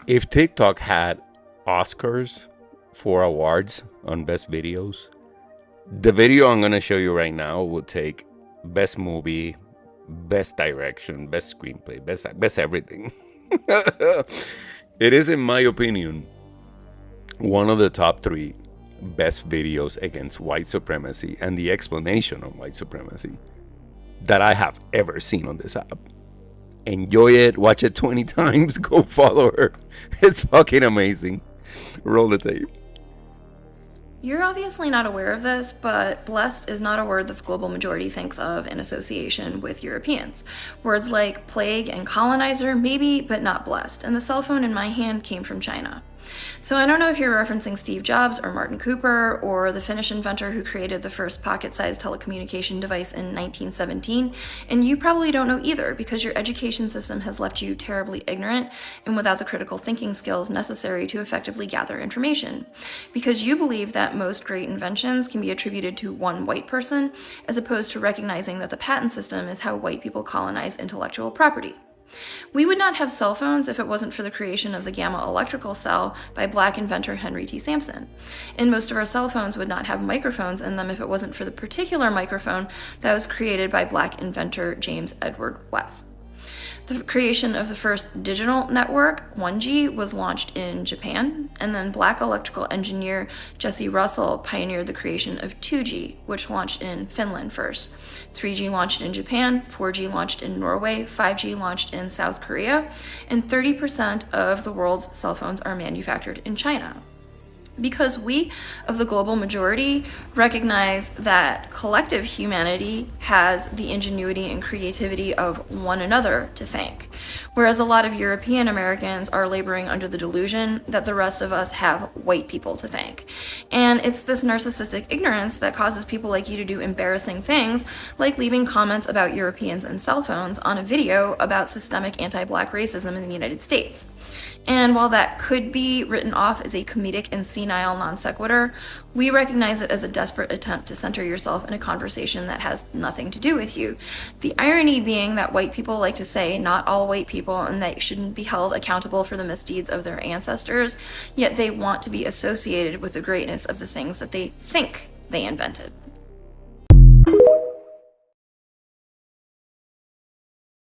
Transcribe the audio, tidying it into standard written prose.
If TikTok had Oscars for awards on best videos, the video I'm gonna show you right now will take best movie, best direction, best screenplay, best everything. It is, in my opinion, one of the top three best videos against white supremacy and the explanation of white supremacy that I have ever seen on this app. Enjoy it, watch it 20 times, go follow her. It's fucking amazing. Roll the tape. You're obviously not aware of this, but blessed is not a word that the global majority thinks of in association with Europeans. Words like plague and colonizer, maybe, but not blessed. And the cell phone in my hand came from China. So I don't know if you're referencing Steve Jobs or Martin Cooper or the Finnish inventor who created the first pocket-sized telecommunication device in 1917, and you probably don't know either because your education system has left you terribly ignorant and without the critical thinking skills necessary to effectively gather information. Because you believe that most great inventions can be attributed to one white person, as opposed to recognizing that the patent system is how white people colonize intellectual property. We would not have cell phones if it wasn't for the creation of the gamma electrical cell by black inventor Henry T. Sampson. And most of our cell phones would not have microphones in them if it wasn't for the particular microphone that was created by black inventor James Edward West. The creation of the first digital network, 1G, was launched in Japan, and then black electrical engineer Jesse Russell pioneered the creation of 2G, which launched in Finland first. 3G launched in Japan, 4G launched in Norway, 5G launched in South Korea, and 30% of the world's cell phones are manufactured in China. Because we, of the global majority, recognize that collective humanity has the ingenuity and creativity of one another to thank, whereas a lot of European Americans are laboring under the delusion that the rest of us have white people to thank. And it's this narcissistic ignorance that causes people like you to do embarrassing things, like leaving comments about Europeans and cell phones on a video about systemic anti-black racism in the United States. And while that could be written off as a comedic and senile non sequitur, we recognize it as a desperate attempt to center yourself in a conversation that has nothing to do with you. The irony being that white people like to say not all white people and they shouldn't be held accountable for the misdeeds of their ancestors, yet they want to be associated with the greatness of the things that they think they invented.